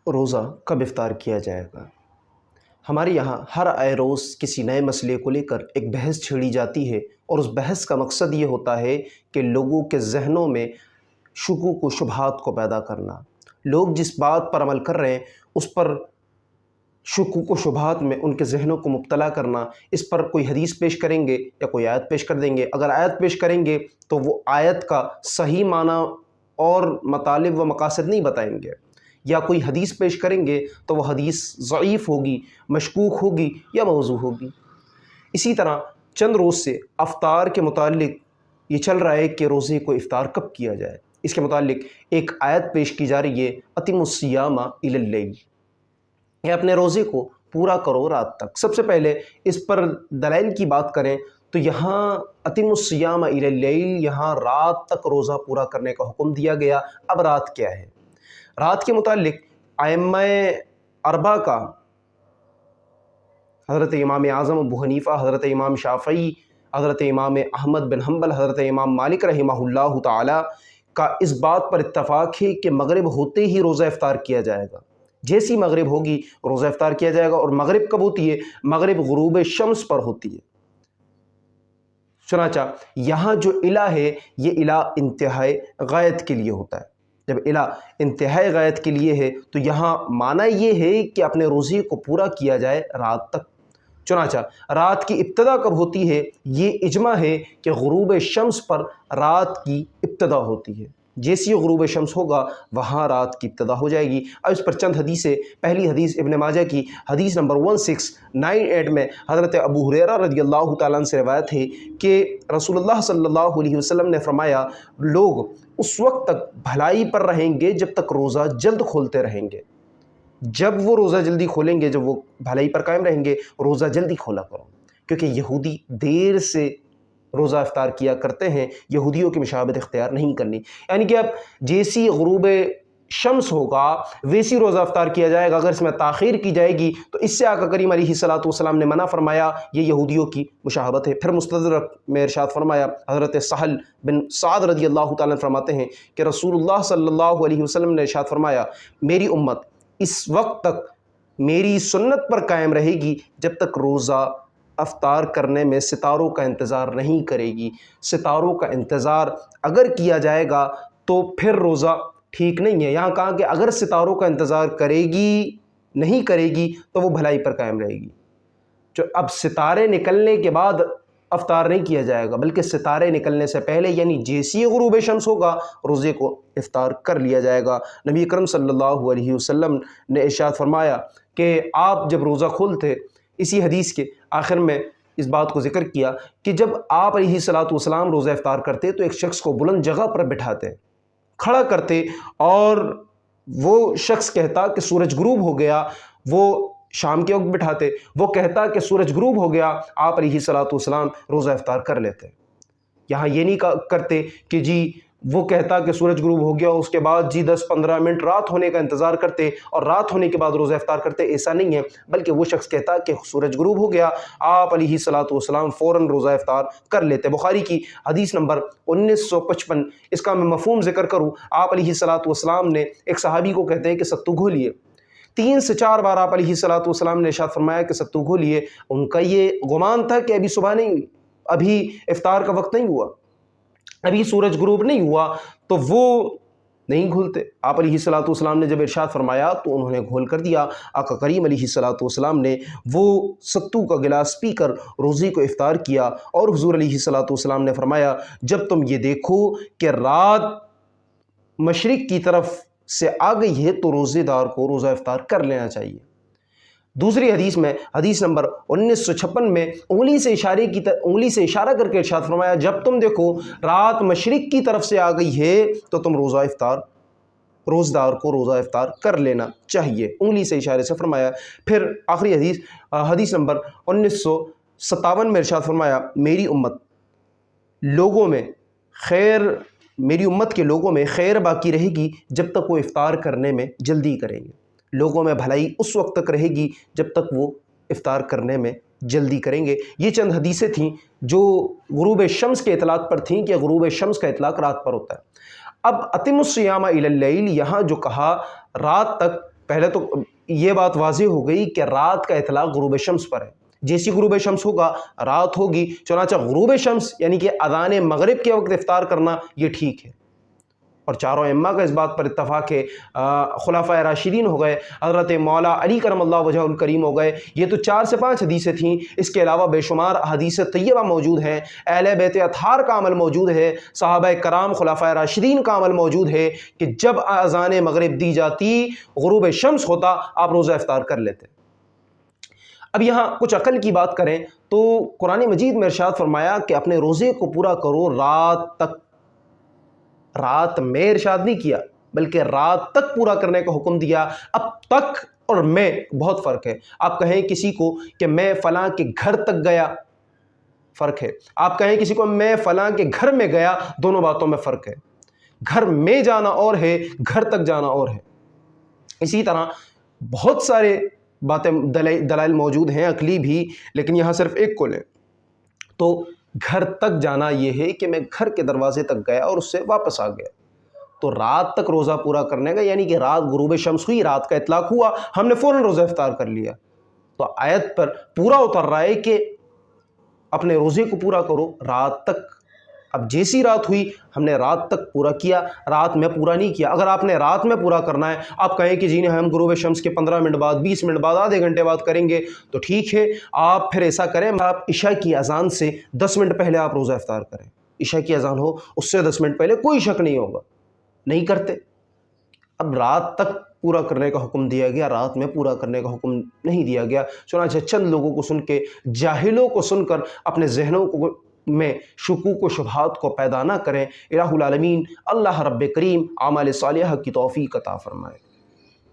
روزہ کب افطار کیا جائے گا؟ ہمارے یہاں ہر آئے روز کسی نئے مسئلے کو لے کر ایک بحث چھیڑی جاتی ہے، اور اس بحث کا مقصد یہ ہوتا ہے کہ لوگوں کے ذہنوں میں شکوک و شبہات کو پیدا کرنا۔ لوگ جس بات پر عمل کر رہے ہیں اس پر شکوک و شبہات میں ان کے ذہنوں کو مبتلا کرنا۔ اس پر کوئی حدیث پیش کریں گے یا کوئی آیت پیش کر دیں گے، اگر آیت پیش کریں گے تو وہ آیت کا صحیح معنی اور مطالب و مقاصد نہیں بتائیں گے، یا کوئی حدیث پیش کریں گے تو وہ حدیث ضعیف ہوگی، مشکوک ہوگی یا موضوع ہوگی۔ اسی طرح چند روز سے افطار کے متعلق یہ چل رہا ہے کہ روزے کو افطار کب کیا جائے۔ اس کے متعلق ایک آیت پیش کی جا رہی ہے، اتم الصیام الی اللیل، کہ اپنے روزے کو پورا کرو رات تک۔ سب سے پہلے اس پر دلائل کی بات کریں تو یہاں اتم الصیام الی اللیل، یہاں رات تک روزہ پورا کرنے کا حکم دیا گیا۔ اب رات کیا ہے؟ رات کے متعلق ائمہ اربعہ کا، حضرت امام اعظم ابو حنیفہ، حضرت امام شافعی، حضرت امام احمد بن حنبل، حضرت امام مالک رحمہ اللہ تعالی کا اس بات پر اتفاق ہے کہ مغرب ہوتے ہی روزہ افطار کیا جائے گا۔ جیسی مغرب ہوگی روزہ افطار کیا جائے گا۔ اور مغرب کب ہوتی ہے؟ مغرب غروب شمس پر ہوتی ہے۔ چنانچہ یہاں جو الہ ہے یہ الہ انتہائی غایت کے لیے ہوتا ہے۔ جب الہ انتہائی غایت کے لیے ہے تو یہاں معنی یہ ہے کہ اپنے روزے کو پورا کیا جائے رات تک۔ چنانچہ رات کی ابتدا کب ہوتی ہے؟ یہ اجماع ہے کہ غروب شمس پر رات کی ابتدا ہوتی ہے۔ جیسی غروب شمس ہوگا وہاں رات کی ابتدا ہو جائے گی۔ اب اس پر چند حدیثیں، پہلی حدیث ابن ماجہ کی حدیث نمبر 1698 میں حضرت ابو ہریرہ رضی اللہ تعالیٰ عنہ سے روایت ہے کہ رسول اللہ صلی اللہ علیہ وسلم نے فرمایا، لوگ اس وقت تک بھلائی پر رہیں گے جب تک روزہ جلد کھولتے رہیں گے۔ جب وہ روزہ جلدی کھولیں گے، جب وہ بھلائی پر قائم رہیں گے، روزہ جلدی کھولا کرو، کیونکہ یہودی دیر سے روزہ افطار کیا کرتے ہیں، یہودیوں کی مشابہت اختیار نہیں کرنی۔ یعنی کہ اب جیسی غروب شمس ہوگا ویسی روزہ افطار کیا جائے گا۔ اگر اس میں تاخیر کی جائے گی تو اس سے آقا کریم علیہ الصلوۃ والسلام نے منع فرمایا، یہ یہودیوں کی مشابہت ہے۔ پھر مستدرک میں ارشاد فرمایا، حضرت سہل بن سعد رضی اللہ تعالیٰ عنہ فرماتے ہیں کہ رسول اللہ صلی اللہ علیہ وسلم نے ارشاد فرمایا، میری امت اس وقت تک میری سنت پر قائم رہے گی جب تک روزہ افطار کرنے میں ستاروں کا انتظار نہیں کرے گی۔ ستاروں کا انتظار اگر کیا جائے گا تو پھر روزہ ٹھیک نہیں ہے۔ یہاں کہا کہ اگر ستاروں کا انتظار کرے گی، نہیں کرے گی تو وہ بھلائی پر قائم رہے گی۔ جو اب ستارے نکلنے کے بعد افطار نہیں کیا جائے گا، بلکہ ستارے نکلنے سے پہلے یعنی جیسی غروب شمس ہوگا روزے کو افطار کر لیا جائے گا۔ نبی اکرم صلی اللہ علیہ وسلم نے ارشاد فرمایا کہ آپ جب روزہ کھولتے، اسی حدیث کے آخر میں اس بات کو ذکر کیا کہ جب آپ علیہ الصلوۃ والسلام روزہ افطار کرتے تو ایک شخص کو بلند جگہ پر بٹھاتے، کھڑا کرتے، اور وہ شخص کہتا کہ سورج غروب ہو گیا۔ وہ شام کے وقت بٹھاتے، وہ کہتا کہ سورج غروب ہو گیا، آپ علیہ الصلوۃ والسلام روزہ افطار کر لیتے۔ یہاں یہ نہیں کرتے کہ جی وہ کہتا کہ سورج غروب ہو گیا، اس کے بعد 10-15 منٹ رات ہونے کا انتظار کرتے اور رات ہونے کے بعد روزہ افطار کرتے۔ ایسا نہیں ہے، بلکہ وہ شخص کہتا کہ سورج غروب ہو گیا، آپ علیہ الصلوۃ والسلام فوراً روزہ افطار کر لیتے۔ بخاری کی حدیث نمبر 1955، اس کا میں مفہوم ذکر کروں، آپ علیہ الصلوۃ والسلام نے ایک صحابی کو کہتے ہیں کہ ستو گھولیے۔ 3 سے 4 بار آپ علیہ الصلوۃ والسلام نے ارشاد فرمایا کہ ستو گھولیے۔ ان کا یہ گمان تھا کہ ابھی صبح نہیں ہوئی، ابھی افطار کا وقت نہیں ہوا، ابھی سورج غروب نہیں ہوا، تو وہ نہیں گھولتے۔ آپ علیہ الصلوۃ والسلام نے جب ارشاد فرمایا تو انہوں نے گھول کر دیا۔ آقا کریم علیہ الصلوۃ والسلام نے وہ ستو کا گلاس پی کر روزے کو افطار کیا، اور حضور علیہ الصلوۃ والسلام نے فرمایا، جب تم یہ دیکھو کہ رات مشرق کی طرف سے آ گئی ہے تو روزے دار کو روزہ افطار کر لینا چاہیے۔ دوسری حدیث میں، حدیث نمبر 1956 میں انگلی سے اشارہ کر کے ارشاد فرمایا، جب تم دیکھو رات مشرق کی طرف سے آ گئی ہے تو تم روزدار کو روزہ افطار کر لینا چاہیے۔ انگلی سے اشارے سے فرمایا۔ پھر آخری حدیث، حدیث نمبر 1957 میں ارشاد فرمایا، میری امت کے لوگوں میں خیر باقی رہے گی جب تک وہ افطار کرنے میں جلدی کریں گے۔ لوگوں میں بھلائی اس وقت تک رہے گی جب تک وہ افطار کرنے میں جلدی کریں گے۔ یہ چند حدیثیں تھیں جو غروب شمس کے اطلاق پر تھیں کہ غروب شمس کا اطلاق رات پر ہوتا ہے۔ اب اتم الصیام الی اللیل، یہاں جو کہا رات تک، پہلے تو یہ بات واضح ہو گئی کہ رات کا اطلاق غروب شمس پر ہے، جیسی غروب شمس ہوگا رات ہوگی، چنانچہ غروب شمس یعنی کہ اذان مغرب کے وقت افطار کرنا یہ ٹھیک ہے۔ اور چاروں ائمہ کا اس بات پر اتفاق ہے، خلفائے راشدین ہو گئے، حضرت مولا علی کرم اللہ وجہ الکریم ہو گئے، یہ تو 4 سے 5 حدیثیں تھیں، اس کے علاوہ بے شمار حدیث طیبہ موجود ہیں، اہل بیت اطہار کا عمل موجود ہے، صحابہ کرام خلفائے راشدین کا عمل موجود ہے کہ جب اذان مغرب دی جاتی، غروب شمس ہوتا، آپ روزہ افطار کر لیتے۔ اب یہاں کچھ عقل کی بات کریں تو قرآن مجید میں ارشاد فرمایا کہ اپنے روزے کو پورا کرو رات تک، رات میں ارشاد نہیں کیا بلکہ رات تک پورا کرنے کا حکم دیا۔ اب تک اور میں بہت فرق ہے۔ آپ کہیں کسی کو کہ میں فلاں کے گھر تک گیا، فرق ہے۔ آپ کہیں کسی کو میں فلاں کے گھر میں گیا، دونوں باتوں میں فرق ہے۔ گھر میں جانا اور ہے، گھر تک جانا اور ہے۔ اسی طرح بہت سارے باتیں دلائل موجود ہیں عقلی بھی، لیکن یہاں صرف ایک کو لیں تو گھر تک جانا یہ ہے کہ میں گھر کے دروازے تک گیا اور اس سے واپس آ گیا، تو رات تک روزہ پورا کرنے کا، یعنی کہ رات غروب شمس ہوئی، رات کا اطلاق ہوا، ہم نے فوراً روزہ افطار کر لیا، تو آیت پر پورا اتر رہا ہے کہ اپنے روزے کو پورا کرو رات تک۔ اب جیسی رات ہوئی ہم نے رات تک پورا کیا، رات میں پورا نہیں کیا۔ اگر آپ نے رات میں پورا کرنا ہے، آپ کہیں کہ جی نہیں ہم غروب شمس کے 15 منٹ بعد، 20 منٹ بعد، آدھے گھنٹے بعد کریں گے، تو ٹھیک ہے، آپ پھر ایسا کریں، آپ عشاء کی اذان سے 10 منٹ پہلے آپ روزہ افطار کریں۔ عشاء کی اذان ہو اس سے 10 منٹ پہلے، کوئی شک نہیں ہوگا، نہیں کرتے۔ اب رات تک پورا کرنے کا حکم دیا گیا، رات میں پورا کرنے کا حکم نہیں دیا گیا، چنانچہ چند لوگوں کو سن کے، جاہلوں کو سن کر اپنے ذہنوں کو میں شکوک و شبہات کو پیدا نہ کریں۔ الہ العالمین اللہ رب کریم اعمال صالحہ کی توفیق عطا فرمائے۔